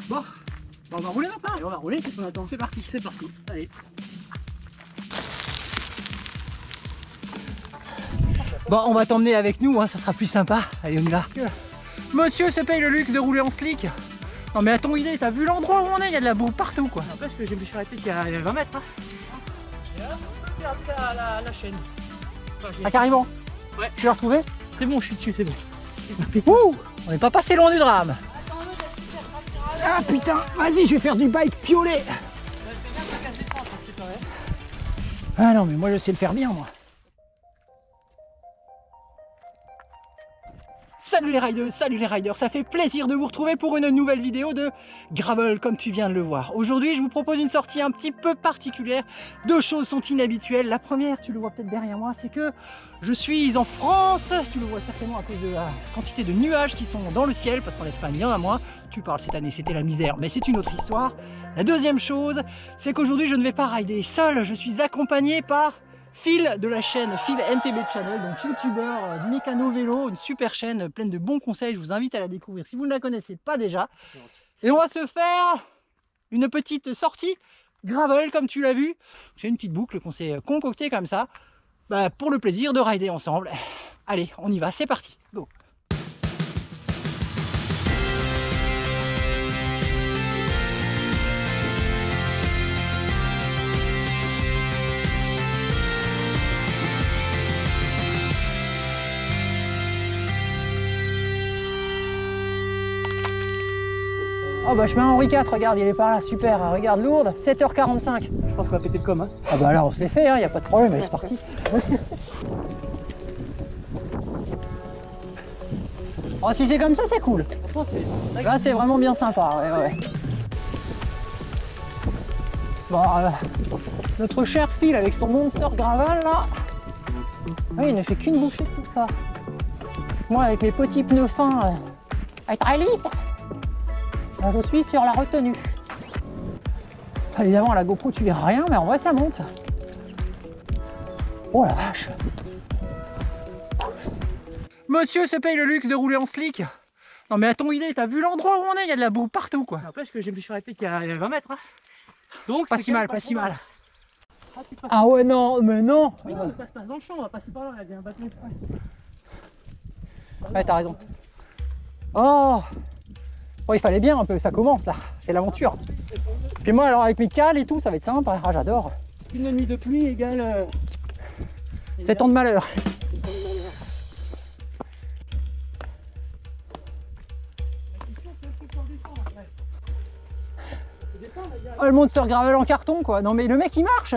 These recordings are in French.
Bon, on va rouler maintenant. Allez, on va rouler, qu'est-ce qu'on attend? C'est parti, c'est parti. Allez. Bon, on va t'emmener avec nous, hein, ça sera plus sympa. Allez, on y va. Monsieur se paye le luxe de rouler en slick. Non mais à ton idée, t'as vu l'endroit où on est? Il y a de la boue partout quoi. N'empêche que je me suis arrêté qu'il y a 20 mètres. Hein. Et là, on peut faire la chaîne. Enfin, ah carrément? Ouais. Tu l'as retrouvé? C'est bon, je suis dessus, c'est bon. Ouh, on n'est pas passé loin du drame. Ah putain, vas-y, je vais faire du bike piolet. Ah non, mais moi je sais le faire bien, moi. Salut les riders, ça fait plaisir de vous retrouver pour une nouvelle vidéo de gravel comme tu viens de le voir. Aujourd'hui, je vous propose une sortie un petit peu particulière. Deux choses sont inhabituelles. La première, tu le vois peut-être derrière moi, c'est que je suis en France. Tu le vois certainement à cause de la quantité de nuages qui sont dans le ciel, parce qu'en Espagne, il y en a moins. Tu parles cette année, c'était la misère, mais c'est une autre histoire. La deuxième chose, c'est qu'aujourd'hui, je ne vais pas rider seul. Je suis accompagné par Phil de la chaîne Phil MTB Channel, donc youtubeur mécano vélo, une super chaîne pleine de bons conseils. Je vous invite à la découvrir si vous ne la connaissez pas déjà. Et on va se faire une petite sortie gravel comme tu l'as vu. C'est une petite boucle qu'on s'est concoctée comme ça pour le plaisir de rider ensemble. Allez, on y va, c'est parti, go! Oh bah chemin Henri IV, regarde, il est par là, super, regarde, Lourdes, 7h45. Je pense qu'on va péter le com, hein. Ah bah là on se l'est fait, hein, y a pas de problème, allez c'est parti. Oh si c'est comme ça c'est cool. Là c'est vraiment bien sympa, ouais. Bon, notre cher Phil avec son monster gravel là, oui, il ne fait qu'une bouchée de tout ça. Moi avec mes petits pneus fins, avec très lisse. Je suis sur la retenue. Évidemment, à la GoPro, tu verras rien, mais en vrai, ça monte. Oh la vache! Monsieur se paye le luxe de rouler en slick. Non, mais à ton idée, t'as vu l'endroit où on est? Il y a de la boue partout, quoi. N'empêche que je me suis arrêté qu'il y a 20 mètres. Hein. Donc, pas si mal, pas si mal. Ah ouais, non, mais non! Mais non, on passe dans le champ, on va passer par là, il y a un bâton exprès. Ouais, t'as raison. Oh! Bon, il fallait bien un peu, ça commence là, c'est l'aventure. Puis moi alors avec mes cales et tout, ça va être sympa, ah, j'adore. Une nuit de pluie égale 7 ans de malheur. Oh, le monster gravel en carton quoi, non mais le mec il marche.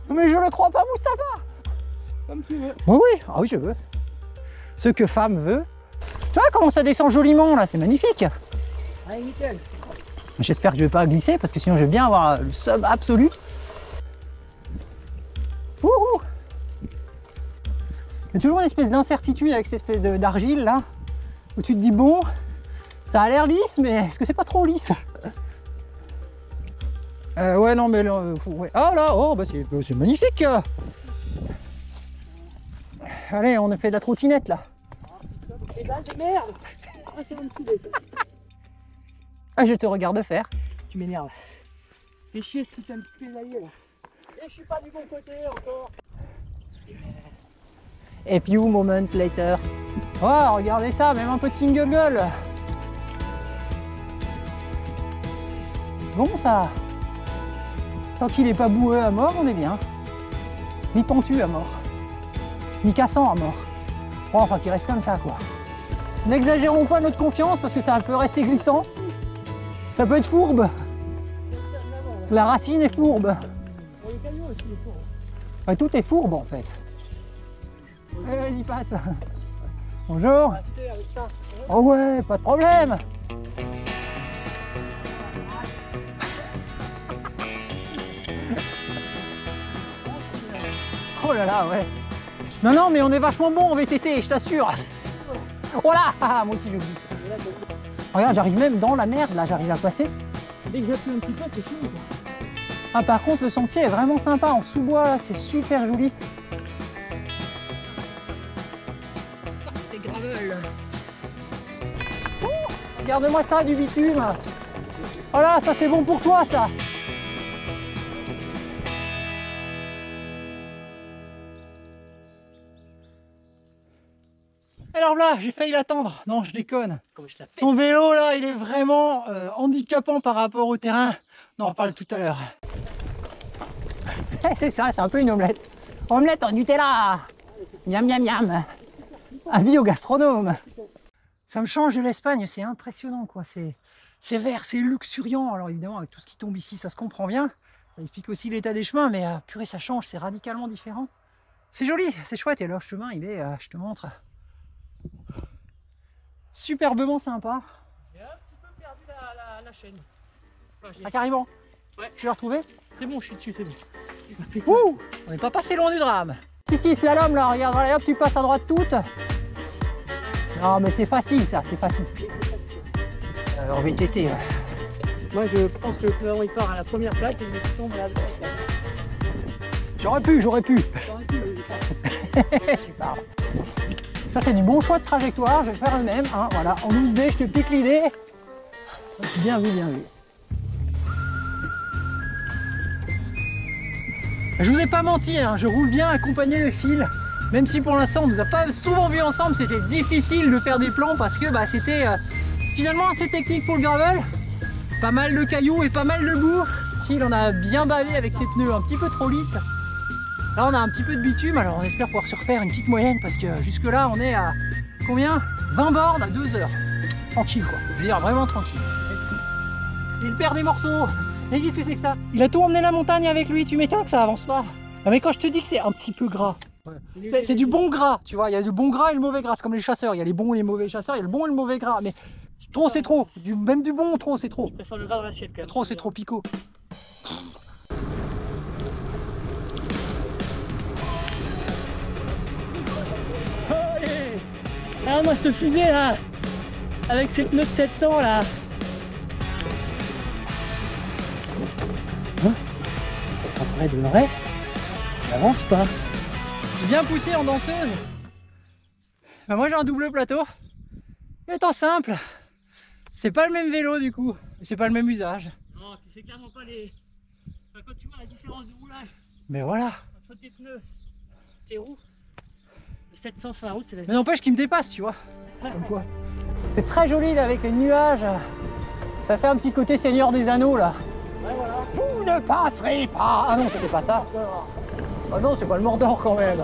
Mais je le crois pas Moustapha. Comme tu veux. Oui, oui, ah oui je veux. Ce que femme veut. Tu vois comment ça descend joliment là, c'est magnifique. Allez, nickel. J'espère que je vais pas glisser parce que sinon je vais bien avoir le sub absolu. Wouhou! Il y a toujours une espèce d'incertitude avec cette espèce d'argile là, où tu te dis bon, ça a l'air lisse, mais est-ce que c'est pas trop lisse? Ouais non mais là, ouais. Ah là, oh bah c'est magnifique. Allez, on a fait de la trottinette là. Et bah de merde. Ah, c'est un petit dessin. Ah, je te regarde faire. Tu m'énerves. Fais chier ce putain de pédalier là. Et je suis pas du bon côté encore. A few moments later. Oh, regardez ça, même un peu de single gueule. Bon ça. Tant qu'il est pas boueux à mort, on est bien. Ni pentu à mort. Ni cassant à mort. Bon, enfin qu'il reste comme ça quoi. N'exagérons pas notre confiance parce que ça peut rester glissant. Ça peut être fourbe. La racine est fourbe. Ouais, tout est fourbe en fait. Allez, vas-y, passe. Bonjour. Oh ouais, pas de problème. Oh là là, ouais. Non, non, mais on est vachement bon en VTT, je t'assure. Oh là, moi aussi je glisse. Regarde, j'arrive même dans la merde, là, j'arrive à passer. Dès que j'appuie un petit peu, c'est fini. Ah, par contre, le sentier est vraiment sympa, en sous-bois, là, c'est super joli. Ça, c'est gravel. Oh, regarde-moi ça, du bitume. Voilà, ça c'est bon pour toi ça. Alors là, j'ai failli l'attendre. Non, je déconne. Son vélo là, il est vraiment handicapant par rapport au terrain. On en reparle tout à l'heure. C'est ça, c'est un peu une omelette. Omelette en Nutella. Miam miam miam. Avis au gastronome. Ça me change de l'Espagne, c'est impressionnant quoi. C'est vert, c'est luxuriant. Alors évidemment, avec tout ce qui tombe ici, ça se comprend bien. Ça explique aussi l'état des chemins, mais purée, ça change, c'est radicalement différent. C'est joli, c'est chouette. Et le chemin, il est, je te montre, superbement sympa. J'ai un petit peu perdu la chaîne. Enfin, Ah carrément. Ouais. Tu l'as retrouvé? C'est bon, je suis dessus, c'est bon. Ouh, on n'est pas passé loin du drame. Si, slalom là, regarde, allez hop, tu passes à droite toute. Non mais c'est facile ça, c'est facile. En VTT. Ouais. Moi je pense que le pneu avant il part à la première plaque et il tombe à la deuxième plaque. J'aurais pu. Tu parles. Ça c'est du bon choix de trajectoire, je vais faire le même. Hein, voilà, en 12D, je te pique l'idée. Bien vu, bien vu. Je vous ai pas menti, hein, je roule bien accompagné le fil. Même si pour l'instant on nous a pas souvent vu ensemble, c'était difficile de faire des plans parce que c'était finalement assez technique pour le gravel. Pas mal de cailloux et pas mal de boue. Phil on a bien bavé avec ses pneus un petit peu trop lisses. Là on a un petit peu de bitume, alors on espère pouvoir se refaire une petite moyenne parce que jusque là on est à combien? 20 bornes à 2 heures. Tranquille quoi, je veux dire vraiment tranquille. Il perd des morceaux. Et qu'est-ce que c'est que ça? Il a tout emmené la montagne avec lui, tu m'étonnes que ça avance pas. Non mais quand je te dis que c'est un petit peu gras, ouais. C'est du bon gras, tu vois, il y a du bon gras et le mauvais gras, c'est comme les chasseurs, il y a les bons et les mauvais chasseurs, il y a le bon et le mauvais gras, mais trop c'est trop, même du bon trop c'est trop. Je préfère le gras de l'assiette quand même. Trop c'est trop picot. Allez, ah, moi cette fusée là, avec ces pneus de 700 là. Après de vrai, il n'avance pas. J'ai bien poussé en danseuse. Ben moi j'ai un double plateau. Étant simple, c'est pas le même vélo du coup, c'est pas le même usage. Non, c'est clairement pas les. Enfin, quand tu vois la différence de roulage. Mais voilà. Entre tes pneus, tes roues, le 700 sur la route, c'est la. Mais n'empêche qu'il me dépasse, tu vois. Comme quoi. C'est très joli là avec les nuages. Ça fait un petit côté Seigneur des Anneaux là. Ouais, voilà. Vous ne passerez pas. Ah non, c'était pas ça. Ah non, c'est pas le Mordor quand même.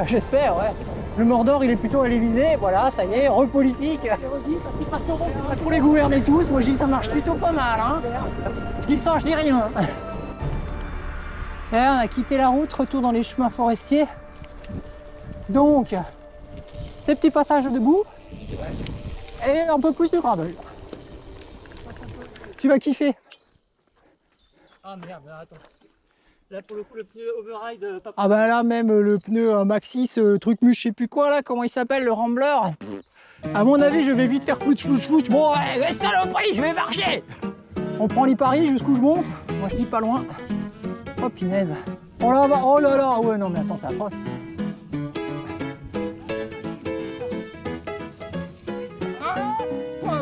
J'espère, ouais. Le Mordor, il est plutôt à l'Elysée. Voilà, ça y est, repolitique. Pour les gouverner tous, moi je dis ça marche plutôt pas mal. Hein. Je dis ça, je dis rien. Et là, on a quitté la route, retour dans les chemins forestiers. Donc, ces petits passages de boue et un peu plus de gravel. Tu vas kiffer. Ah merde, attends. Là pour le coup le pneu override pas. Ah bah là même le pneu Maxis, truc mu je sais plus quoi là, comment il s'appelle, le Rambler. À mon avis je vais vite faire flouch. Bon ouais, saloperie, je vais marcher. On prend l'Ipari jusqu'où je monte. Moi je dis pas loin. Oh punaise. Oh là, oh là là, ouais non mais attends c'est atroce.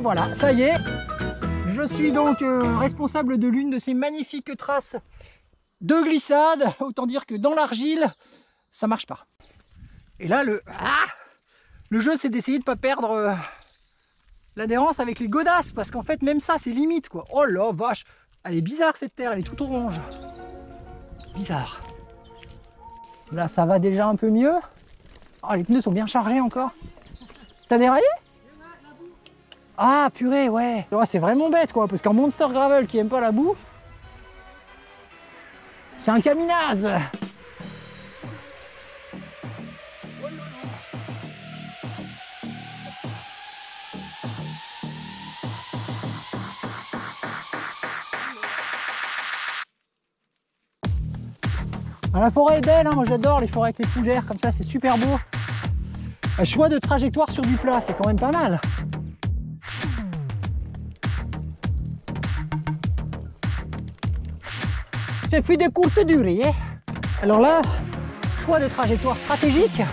Voilà, ça y est. Je suis donc responsable de l'une de ces magnifiques traces de glissade. Autant dire que dans l'argile, ça marche pas. Et là, le jeu, c'est d'essayer de ne pas perdre l'adhérence avec les godasses. Parce qu'en fait, même ça, c'est limite, quoi. Oh la vache. Elle est bizarre, cette terre. Elle est toute orange. Bizarre. Là, ça va déjà un peu mieux. Oh, les pneus sont bien chargés encore. T'as déraillé ? Ah purée, ouais. C'est vraiment bête quoi, parce qu'un monster gravel qui aime pas la boue, c'est un caminaze. Ah, la forêt est belle, hein, moi j'adore les forêts avec les fougères, comme ça c'est super beau. Un choix de trajectoire sur du plat, c'est quand même pas mal. C'est fait des courtes durées. Hein. Alors là, choix de trajectoire stratégique.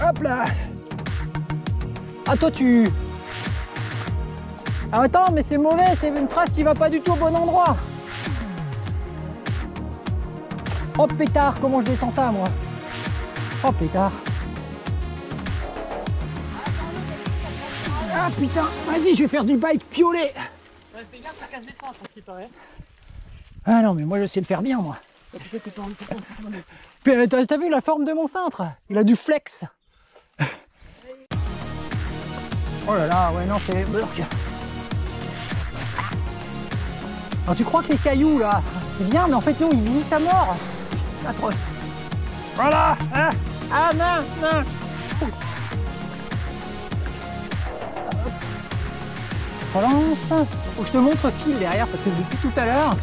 Hop là. Ah toi tu Ah, attends, mais c'est mauvais, c'est une trace qui va pas du tout au bon endroit. Oh pétard, comment je descends ça moi? Oh pétard. Ah putain, vas-y, je vais faire du bike piolet. Ouais, fais gaffe, ça casse des traces, ce qui paraît. Ah non, mais moi je sais le faire bien moi. Puis, t'as vu la forme de mon cintre? Il a du flex. Oh là là, ouais non, c'est burk. Alors tu crois que les cailloux là, c'est bien, mais en fait non, ils glissent à mort. C'est atroce. Voilà. Ah mince, mince. Relance. Faut que je te montre Phil derrière parce que depuis tout à l'heure,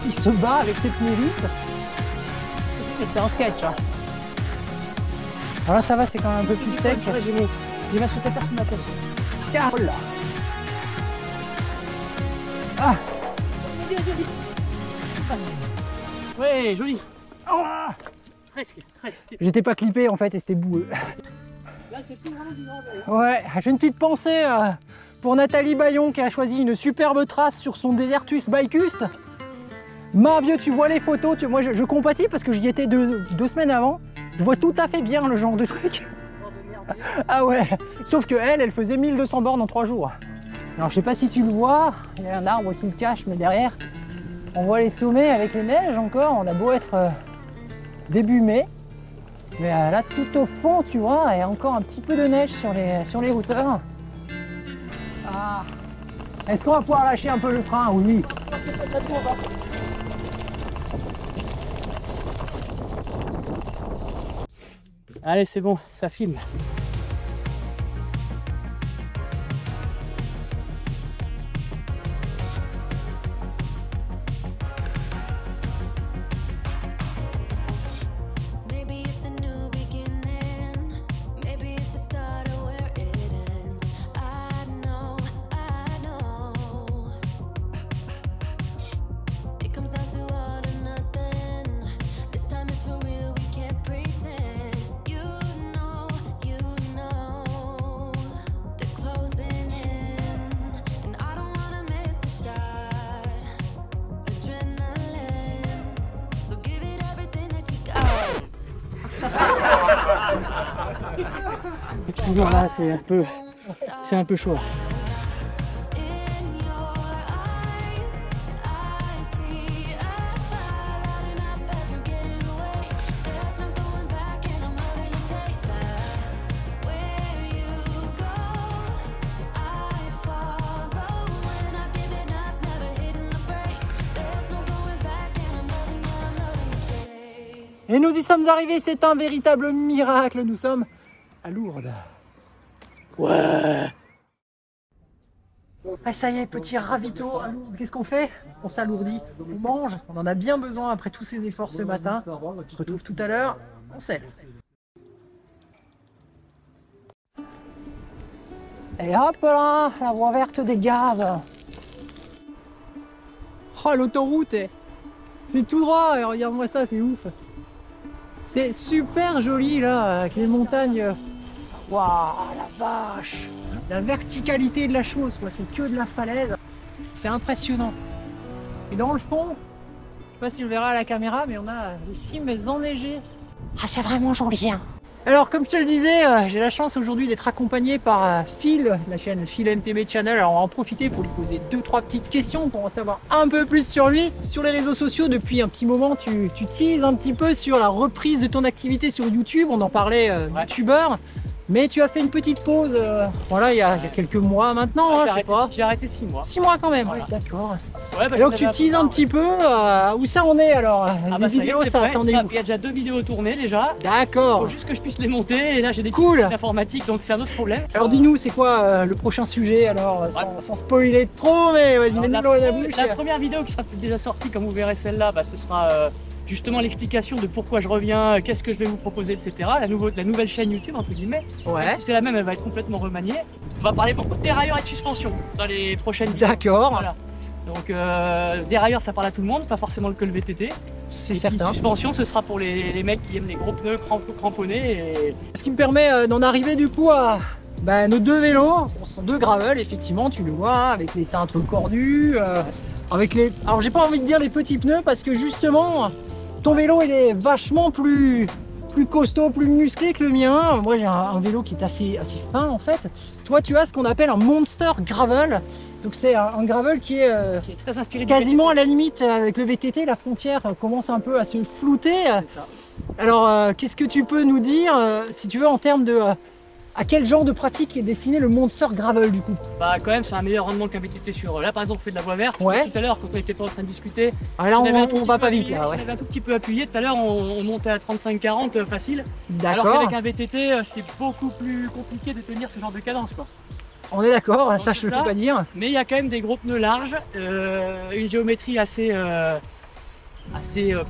il se bat avec cette mélisse. C'est un sketch. Hein. Alors là ça va, c'est quand même un peu plus sec. Il va se taper sur ma tête. Carole. Ah. Ouais, joli. Oh. Presque, presque. J'étais pas clippé en fait et c'était boueux. Là, c'est plus vraiment du gravel. Ouais, j'ai une petite pensée pour Nathalie Bayon qui a choisi une superbe trace sur son Desertus Bicus. Ma vieux, tu vois les photos, moi je compatis parce que j'y étais deux semaines avant. Je vois tout à fait bien le genre de truc. Ah ouais, sauf que elle faisait 1200 bornes en 3 jours. Alors je sais pas si tu le vois, il y a un arbre qui le cache, mais derrière, on voit les sommets avec les neiges encore. On a beau être début mai, mais là tout au fond, tu vois, il y a encore un petit peu de neige sur les hauteurs. Ah. Est-ce qu'on va pouvoir lâcher un peu le frein? Oui. Allez, c'est bon, ça filme. Là, c'est un peu chaud. Et nous y sommes arrivés, c'est un véritable miracle, nous sommes à Lourdes. Ouais. Ah ça y est, petit ravito à Lourdes, qu'est-ce qu'on fait? On s'alourdit, on mange, on en a bien besoin après tous ces efforts ce matin. On se retrouve tout à l'heure, on selle. Et hop là, la voie verte des Gaves. Oh l'autoroute est tout droit, regarde-moi ça, c'est ouf. C'est super joli là, avec les montagnes. Waouh, la vache! La verticalité de la chose, quoi, c'est que de la falaise. C'est impressionnant. Et dans le fond, je sais pas si on verra à la caméra, mais on a des cimes enneigées. Ah, c'est vraiment joli, hein. Alors, comme je te le disais, j'ai la chance aujourd'hui d'être accompagné par Phil, la chaîne Phil MTB Channel. Alors, on va en profiter pour lui poser 2-3 petites questions pour en savoir un peu plus sur lui. Sur les réseaux sociaux, depuis un petit moment, tu teases un petit peu sur la reprise de ton activité sur YouTube. On en parlait, youtubeur. Mais tu as fait une petite pause, voilà, il y a quelques mois maintenant, je sais pas. J'ai arrêté 6 mois. 6 mois quand même, Voilà. D'accord. Ouais, bah, Donc tu teases un petit peu, où ça en est alors? Les vidéos, ça en est où? Il y a déjà 2 vidéos tournées déjà. Il D'accord. faut juste que je puisse les monter et là j'ai des Cool. petites informatiques donc c'est un autre problème. Alors dis-nous, c'est quoi le prochain sujet alors, sans spoiler trop, mais vas-y, mets-nous l'eau à la bouche. La première vidéo qui sera déjà sortie, comme vous verrez celle-là, bah, ce sera justement l'explication de pourquoi je reviens, qu'est-ce que je vais vous proposer, etc. La nouvelle chaîne YouTube, entre guillemets. Ouais. Même si c'est la même, elle va être complètement remaniée. On va parler beaucoup de dérailleurs et de suspension dans les prochaines vidéos. D'accord. Voilà. Donc dérailleurs, ça parle à tout le monde, pas forcément que le VTT. C'est Et certain. puis, suspension, ce sera pour les mecs qui aiment les gros pneus cramponnés. Et... Ce qui me permet d'en arriver du coup à nos deux vélos, ce sont deux gravel, effectivement, tu le vois, hein, avec les cintres cordus, avec les... Alors j'ai pas envie de dire les petits pneus parce que justement, ton vélo il est vachement plus costaud, plus musclé que le mien. Moi j'ai un vélo qui est assez fin en fait. Toi tu as ce qu'on appelle un Monster Gravel. Donc c'est un gravel qui est très inspiré quasiment à la limite avec le VTT. La frontière commence un peu à se flouter. Ça. Alors qu'est-ce que tu peux nous dire si tu veux en termes de... à quel genre de pratique est destiné le Monster Gravel du coup? Bah quand même c'est un meilleur rendement qu'un VTT sur... Là par exemple on fait de la voie verte, ouais. Tout à l'heure quand on était pas en train de discuter, ah, là on va pas vite là, ouais. On avait un tout petit peu appuyé, tout à l'heure on montait à 35-40 facile. D'accord. Alors qu'avec un VTT c'est beaucoup plus compliqué de tenir ce genre de cadence quoi. On est d'accord, ça je ne peux pas dire. Mais il y a quand même des gros pneus larges, une géométrie assez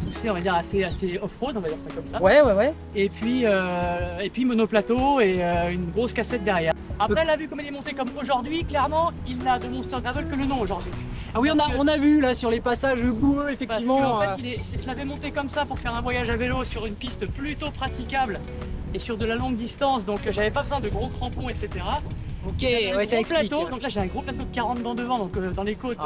poussée, on va dire assez off-road, on va dire ça comme ça. Ouais, ouais, ouais. Et puis monoplateau et une grosse cassette derrière. Après la vue comme elle est montée comme aujourd'hui, clairement il n'a de Monster Gravel que le nom aujourd'hui. Ah oui, on a vu là sur les passages boueux effectivement. Parce qu'en fait je l'avais monté comme ça pour faire un voyage à vélo sur une piste plutôt praticable et sur de la longue distance, donc j'avais pas besoin de gros crampons etc. Ok, ouais, ça explique. Plateau, donc là j'ai un gros plateau de 40 dans devant, donc dans les côtes,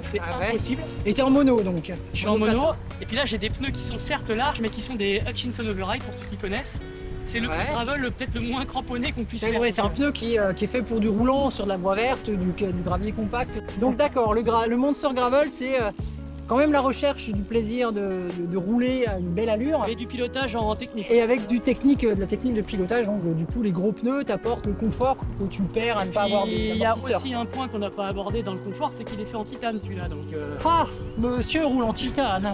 c'est impossible. Et t'es en mono donc? Je suis en mono, et puis là j'ai des pneus qui sont certes larges, mais qui sont des Hutchinson Override pour ceux qui connaissent. C'est le pneu gravel peut-être le moins cramponné qu'on puisse faire. C'est un pneu qui est fait pour du roulant sur de la voie verte, du gravier compact. Donc d'accord, le Monster Gravel c'est quand même la recherche du plaisir de rouler à une belle allure. Et du pilotage en technique. Et avec de la technique de pilotage, donc du coup les gros pneus t'apportent le confort que tu perds à ne pas avoir. Il y a aussi un point qu'on n'a pas abordé dans le confort, c'est qu'il est fait en titane celui-là. Donc, ah, monsieur roule en titane.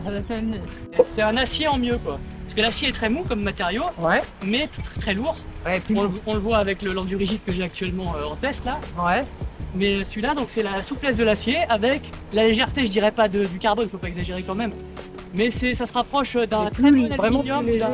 C'est un acier en mieux quoi. Parce que l'acier est très mou comme matériau, mais très lourd. Ouais, on le voit avec l'endurigide que j'ai actuellement en test là. Ouais. Mais celui-là, donc c'est la souplesse de l'acier avec la légèreté, je dirais pas du carbone, il faut pas exagérer quand même. Mais ça se rapproche d'un très bon vraiment plus léger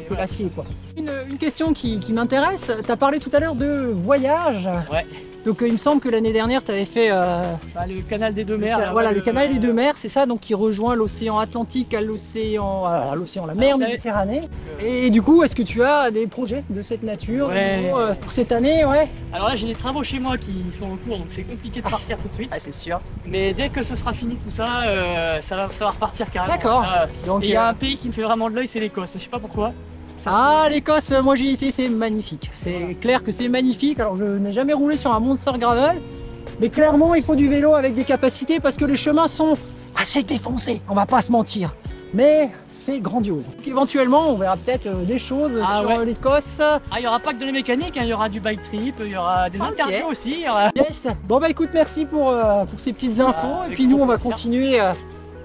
que l'acier quoi. Une question qui m'intéresse, tu as parlé tout à l'heure de voyage. Ouais. Donc il me semble que l'année dernière tu avais fait le canal des deux mers. Voilà, le canal des deux mers, c'est ça, donc qui rejoint l'océan Atlantique à la mer Méditerranée. Et du coup, est-ce que tu as des projets de cette nature pour cette année? Ouais. Alors là j'ai des travaux chez moi qui sont en cours, donc c'est compliqué de partir tout de suite. Ah, c'est sûr. Mais dès que ce sera fini tout ça, ça va repartir carrément. D'accord. Donc il y a un pays qui me fait vraiment de l'œil, c'est l'Écosse. Je sais pas pourquoi. Ah, l'Écosse, moi j'y étais, c'est magnifique. C'est clair que c'est magnifique. Alors je n'ai jamais roulé sur un Monster Gravel, mais clairement il faut du vélo avec des capacités parce que les chemins sont assez défoncés, on va pas se mentir. Mais c'est grandiose. Donc, éventuellement on verra peut-être des choses sur l'Écosse. Ah, il n'y aura pas que de la mécanique, il y aura du bike trip, il y aura des interviews aussi. Yes. Bon bah écoute, merci pour ces petites infos. Et puis nous on va continuer à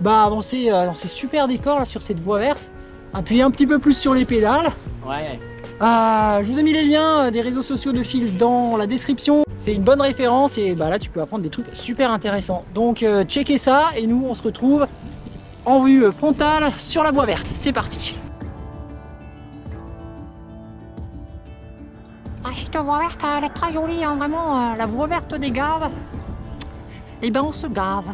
avancer dans ces super décors là, sur cette voie verte. Appuyer un petit peu plus sur les pédales. Ouais. Je vous ai mis les liens des réseaux sociaux de Phil dans la description. C'est une bonne référence et là tu peux apprendre des trucs super intéressants. Donc checkez ça et nous on se retrouve en vue frontale sur la voie verte. C'est parti. Cette voie verte elle est très jolie, hein, vraiment la voie verte des gaves. Et ben on se gave.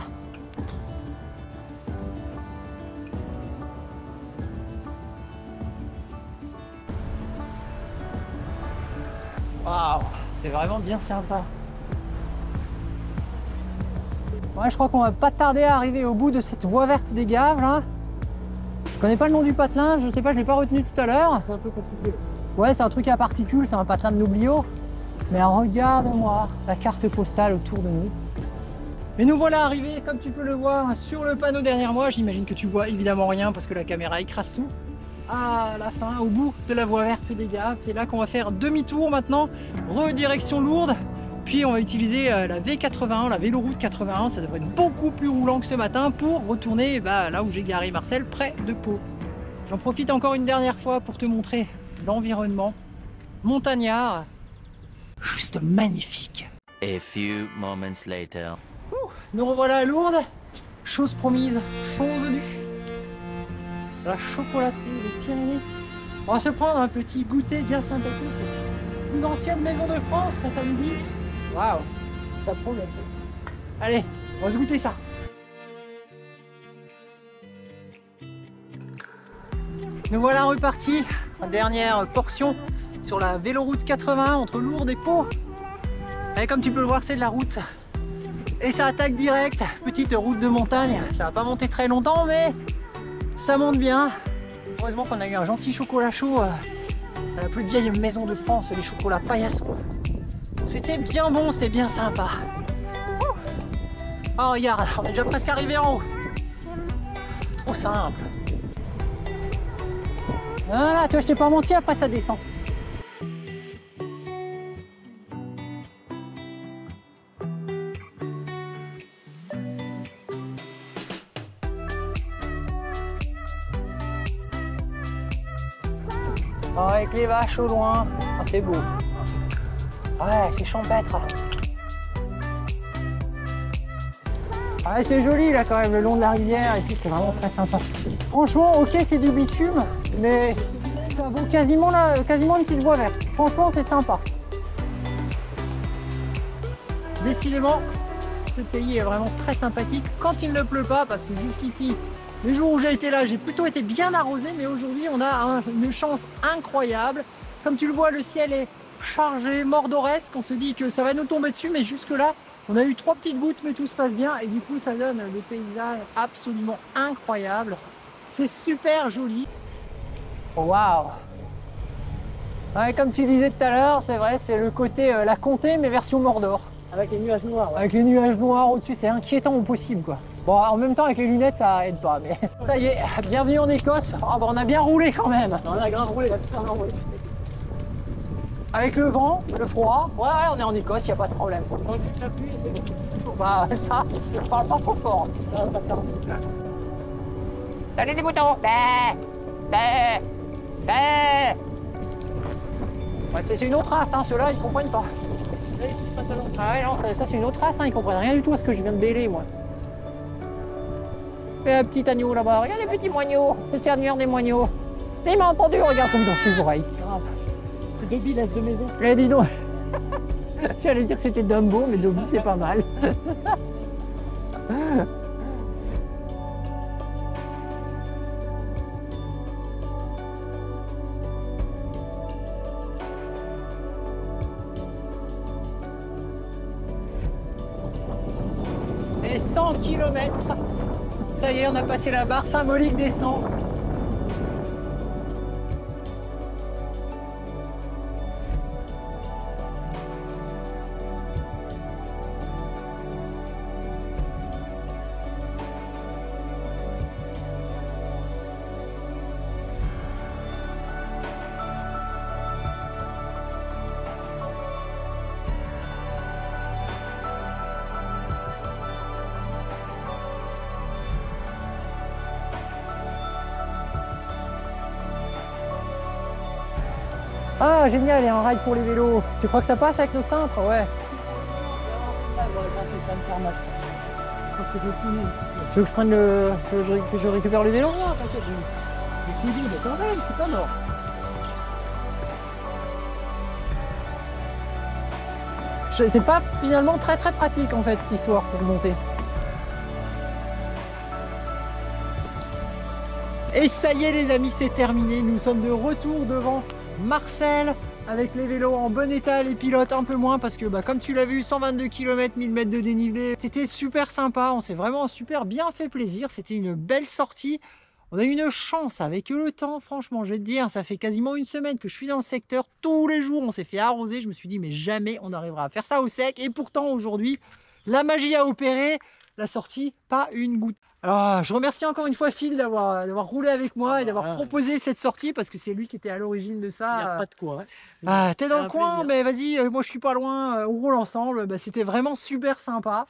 Waouh, c'est vraiment bien sympa. Ouais, je crois qu'on va pas tarder à arriver au bout de cette voie verte des gaves là. Je connais pas le nom du patelin, je sais pas, je l'ai pas retenu tout à l'heure. C'est un peu compliqué. Ouais, c'est un truc à particules, c'est un patelin de Noblio. Mais regarde-moi la carte postale autour de nous. Mais nous voilà arrivés, comme tu peux le voir, sur le panneau derrière moi. J'imagine que tu vois évidemment rien parce que la caméra écrase tout. À la fin, au bout de la voie verte des gaves, c'est là qu'on va faire demi-tour maintenant, redirection Lourdes, puis on va utiliser la V81, la Véloroute 81, ça devrait être beaucoup plus roulant que ce matin pour retourner là où j'ai garé Marcel, près de Pau. J'en profite encore une dernière fois pour te montrer l'environnement montagnard, juste magnifique. A few moments later. Nous revoilà à Lourdes, chose promise, chose due. La chocolatée des Pyrénées. On va se prendre un petit goûter bien sympathique. Une ancienne maison de France cet midi. Waouh, ça promet. Allez, on va se goûter ça. Nous voilà repartis. La dernière portion sur la Véloroute 80 entre Lourdes et Pau. Et comme tu peux le voir, c'est de la route. Et ça attaque direct. Petite route de montagne. Ça va pas monter très longtemps, mais ça monte bien. Heureusement qu'on a eu un gentil chocolat chaud à la plus vieille maison de France, les chocolats Paillasson. C'était bien bon, c'était bien sympa. Oh regarde, on est déjà presque arrivé en haut. Trop simple. Voilà, tu vois, je t'ai pas menti, après ça descend. Oh, avec les vaches au loin, ah, c'est beau. Ouais, c'est champêtre. Ah, c'est joli là quand même, le long de la rivière et tout, c'est vraiment très sympa. Franchement, ok, c'est du bitume, mais ça vaut quasiment une petite voie verte. Franchement, c'est sympa. Décidément, ce pays est vraiment très sympathique quand il ne pleut pas, parce que jusqu'ici, les jours où j'ai été là, j'ai plutôt été bien arrosé, mais aujourd'hui, on a une chance incroyable. Comme tu le vois, le ciel est chargé, mordoresque. On se dit que ça va nous tomber dessus, mais jusque-là, on a eu 3 petites gouttes, mais tout se passe bien. Et du coup, ça donne des paysages absolument incroyables. C'est super joli. Waouh! Ouais, comme tu disais tout à l'heure, c'est vrai, c'est le côté la comté, mais version Mordor. Avec les nuages noirs. Ouais. Avec les nuages noirs au-dessus, c'est inquiétant au possible, quoi. Bon, en même temps, avec les lunettes, ça aide pas, mais ça y est, bienvenue en Écosse. Oh, bah, on a bien roulé quand même. On a grave roulé, on a tout bien roulé. Avec le vent, le froid, ouais, on est en Écosse, il n'y a pas de problème. Donc la pluie, c'est bon. Bah ça, je parle pas trop fort. Ça va pas faire. Salut les boutons. Ouais, c'est une autre race, hein, ceux-là, ils comprennent pas. Ah ouais, non, ça c'est une autre race, hein, ils comprennent rien du tout à ce que je viens de déler, moi. Et un petit agneau là-bas, regarde les petits moineaux, le cernuaire des moineaux. Il m'a entendu, regarde comme dans ses oreilles. Dobby laisse de maison. Eh, dis donc. J'allais dire que c'était Dumbo, mais Dobby c'est pas mal. Et 100 km. Ça y est, on a passé la barre symbolique des 100. Ah génial, il y a un ride pour les vélos. Tu crois que ça passe avec nos cintres? Ouais. Tu veux que je prenne le... que je récupère le vélo? Non, t'inquiète, je me dis, mais quand même, je suis pas mort. C'est pas finalement très pratique en fait cette histoire pour monter. Et ça y est les amis, c'est terminé. Nous sommes de retour devant Marcel avec les vélos en bon état, les pilotes un peu moins parce que bah, comme tu l'as vu, 122 km, 1000 mètres de dénivelé. C'était super sympa, on s'est vraiment super bien fait plaisir. C'était une belle sortie. On a eu une chance avec le temps, franchement, je vais te dire, ça fait quasiment une semaine que je suis dans le secteur. Tous les jours, on s'est fait arroser. Je me suis dit, mais jamais on arrivera à faire ça au sec. Et pourtant, aujourd'hui, la magie a opéré. La sortie, pas une goutte. Alors, je remercie encore une fois Phil d'avoir roulé avec moi et d'avoir proposé cette sortie parce que c'est lui qui était à l'origine de ça. Il n'y a pas de quoi. Hein. Ah, t'es dans le coin, mais vas-y, moi je suis pas loin, on roule ensemble. Bah, c'était vraiment super sympa.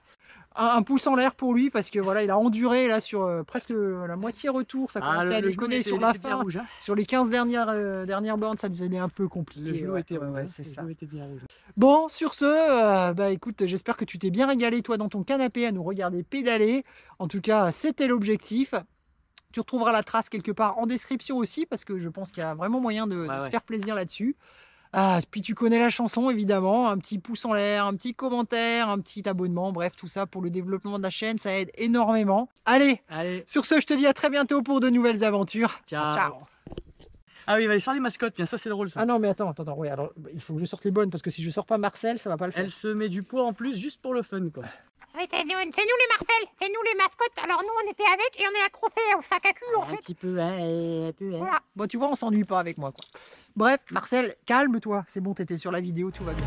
Un pouce en l'air pour lui parce que voilà, il a enduré là sur presque la moitié retour. Ça commençait à déconner sur la fin. Rouge, hein. Sur les 15 dernières bornes, ça devenait un peu compliqué. Le genou était, était bien rouge. Bon, sur ce, bah écoute, j'espère que tu t'es bien régalé toi dans ton canapé à nous regarder pédaler. En tout cas, c'était l'objectif. Tu retrouveras la trace quelque part en description aussi parce que je pense qu'il y a vraiment moyen de faire plaisir là-dessus. Ah, puis tu connais la chanson évidemment, un petit pouce en l'air, un petit commentaire, un petit abonnement, bref tout ça pour le développement de la chaîne, ça aide énormément. Allez, sur ce je te dis à très bientôt pour de nouvelles aventures. Ciao. Ah oui, il va aller sur les mascottes, tiens, ça c'est drôle ça. Ah non, mais attends, ouais, alors il faut que je sorte les bonnes parce que si je sors pas Marcel, ça va pas le faire. Elle se met du poids en plus juste pour le fun quoi. Oui, c'est nous les Marcel, c'est nous les mascottes. Alors nous, on était avec et on est accrochés au sac à cul en Un fait. petit peu, un peu. Voilà. Bon, tu vois, on s'ennuie pas avec moi, quoi. Bref, Marcel, calme-toi. C'est bon, t'étais sur la vidéo, tout va bien.